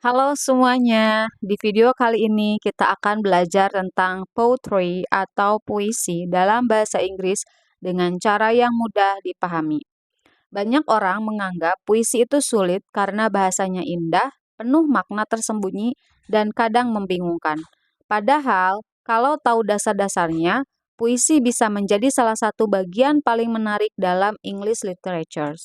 Halo semuanya, di video kali ini kita akan belajar tentang poetry atau puisi dalam bahasa Inggris dengan cara yang mudah dipahami. Banyak orang menganggap puisi itu sulit karena bahasanya indah, penuh makna tersembunyi, dan kadang membingungkan. Padahal, kalau tahu dasar-dasarnya, puisi bisa menjadi salah satu bagian paling menarik dalam English literature.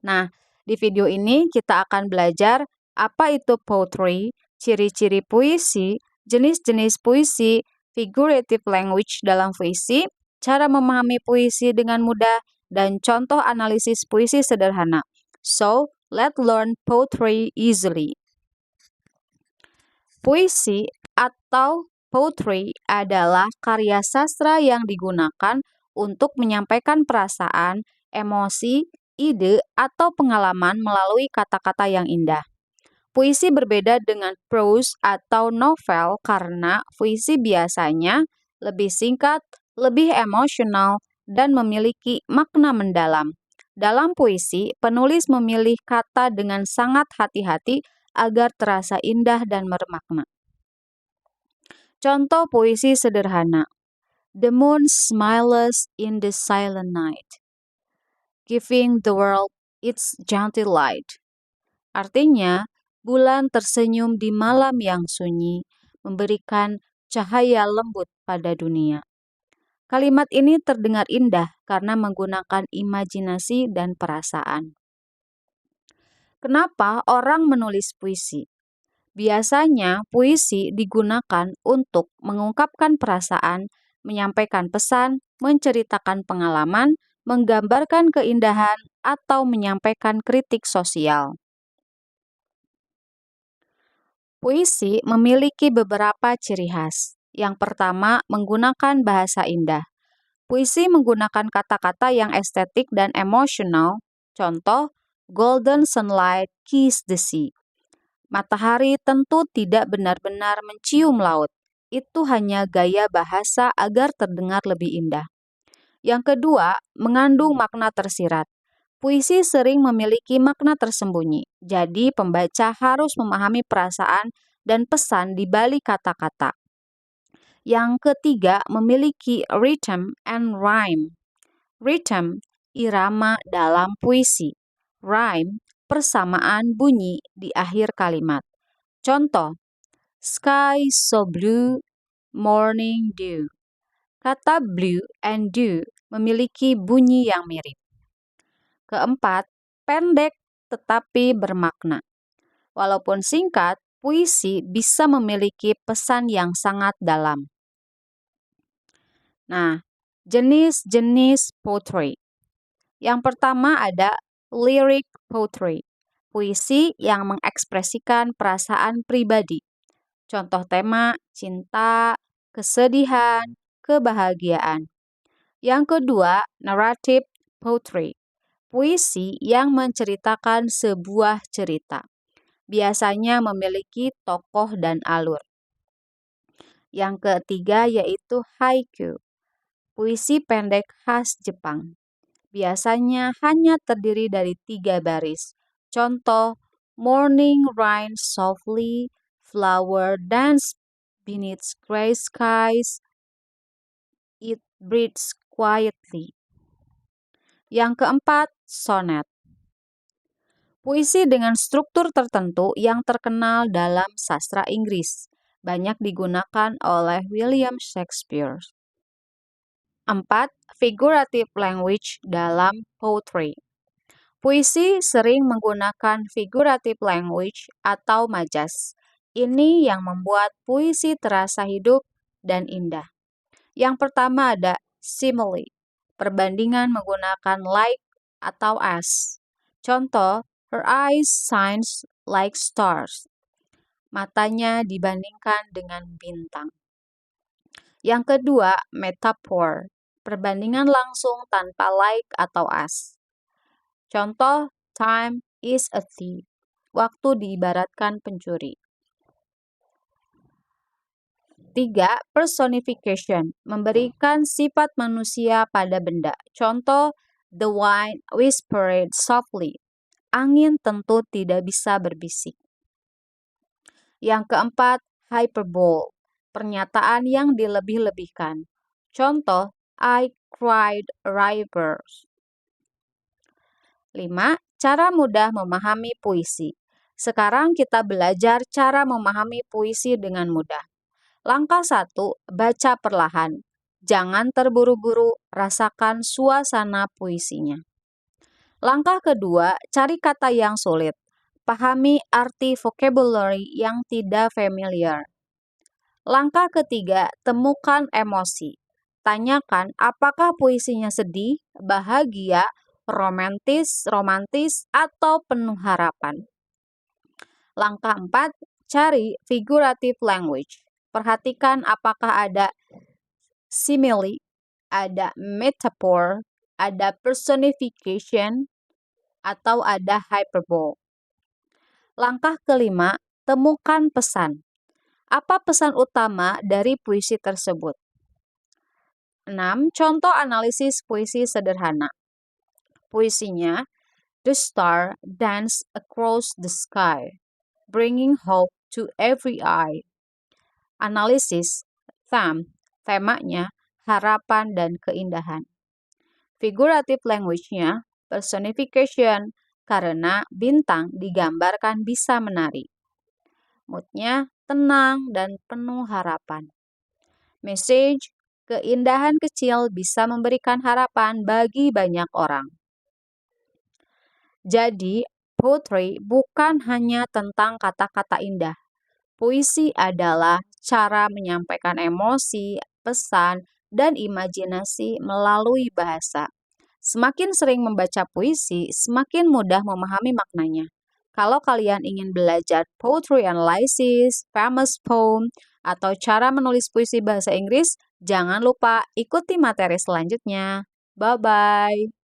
Nah, di video ini kita akan belajar apa itu poetry, ciri-ciri puisi, jenis-jenis puisi, figurative language dalam puisi, cara memahami puisi dengan mudah, dan contoh analisis puisi sederhana. So, let's learn poetry easily. Puisi atau poetry adalah karya sastra yang digunakan untuk menyampaikan perasaan, emosi, ide, atau pengalaman melalui kata-kata yang indah. Puisi berbeda dengan prose atau novel karena puisi biasanya lebih singkat, lebih emosional, dan memiliki makna mendalam. Dalam puisi, penulis memilih kata dengan sangat hati-hati agar terasa indah dan bermakna. Contoh puisi sederhana. The moon smiles in the silent night, giving the world its gentle light. Artinya, bulan tersenyum di malam yang sunyi, memberikan cahaya lembut pada dunia. Kalimat ini terdengar indah karena menggunakan imajinasi dan perasaan. Kenapa orang menulis puisi? Biasanya, puisi digunakan untuk mengungkapkan perasaan, menyampaikan pesan, menceritakan pengalaman, menggambarkan keindahan, atau menyampaikan kritik sosial. Puisi memiliki beberapa ciri khas. Yang pertama, menggunakan bahasa indah. Puisi menggunakan kata-kata yang estetik dan emosional. Contoh, golden sunlight kiss the sea. Matahari tentu tidak benar-benar mencium laut. Itu hanya gaya bahasa agar terdengar lebih indah. Yang kedua, mengandung makna tersirat. Puisi sering memiliki makna tersembunyi, jadi pembaca harus memahami perasaan dan pesan di balik kata-kata. Yang ketiga, memiliki rhythm and rhyme. Rhythm, irama dalam puisi. Rhyme, persamaan bunyi di akhir kalimat. Contoh, sky so blue, morning dew. Kata blue and dew memiliki bunyi yang mirip. Keempat, pendek tetapi bermakna. Walaupun singkat, puisi bisa memiliki pesan yang sangat dalam. Nah, jenis-jenis poetry. Yang pertama ada lyric poetry, puisi yang mengekspresikan perasaan pribadi. Contoh tema, cinta, kesedihan, kebahagiaan. Yang kedua, narrative poetry, puisi yang menceritakan sebuah cerita. Biasanya memiliki tokoh dan alur. Yang ketiga yaitu haiku, puisi pendek khas Jepang. Biasanya hanya terdiri dari 3 baris. Contoh, morning rain softly, flower dance beneath gray skies, it breathes quietly. Yang keempat, sonnet. Puisi dengan struktur tertentu yang terkenal dalam sastra Inggris, banyak digunakan oleh William Shakespeare. 4. Figurative language dalam poetry. Puisi sering menggunakan figurative language atau majas. Ini yang membuat puisi terasa hidup dan indah. Yang pertama ada simile, perbandingan menggunakan like atau as. Contoh, her eyes shines like stars. Matanya dibandingkan dengan bintang. Yang kedua, metaphor, perbandingan langsung tanpa like atau as. Contoh, time is a thief. Waktu diibaratkan pencuri. 3. Personification, memberikan sifat manusia pada benda. Contoh, the wind whispered softly. Angin tentu tidak bisa berbisik. Yang keempat, hyperbole, pernyataan yang dilebih-lebihkan. Contoh, I cried rivers. 5. Cara mudah memahami puisi. Sekarang kita belajar cara memahami puisi dengan mudah. Langkah 1, baca perlahan. Jangan terburu-buru, rasakan suasana puisinya. Langkah kedua, cari kata yang sulit. Pahami arti vocabulary yang tidak familiar. Langkah ketiga, temukan emosi. Tanyakan apakah puisinya sedih, bahagia, romantis, atau penuh harapan. Langkah 4, cari figurative language. Perhatikan apakah ada simile, ada metaphor, ada personification, atau ada hyperbole. Langkah kelima, temukan pesan. Apa pesan utama dari puisi tersebut? 6. Contoh analisis puisi sederhana. Puisinya, the star danced across the sky, bringing hope to every eye. Analisis, temanya, harapan dan keindahan. Figurative language-nya, personification, karena bintang digambarkan bisa menari. Mood-nya tenang dan penuh harapan. Message, keindahan kecil bisa memberikan harapan bagi banyak orang. Jadi, poetry bukan hanya tentang kata-kata indah. Puisi adalah cara menyampaikan emosi, pesan, dan imajinasi melalui bahasa. Semakin sering membaca puisi, semakin mudah memahami maknanya. Kalau kalian ingin belajar poetry analysis, famous poem, atau cara menulis puisi bahasa Inggris, jangan lupa ikuti materi selanjutnya. Bye-bye.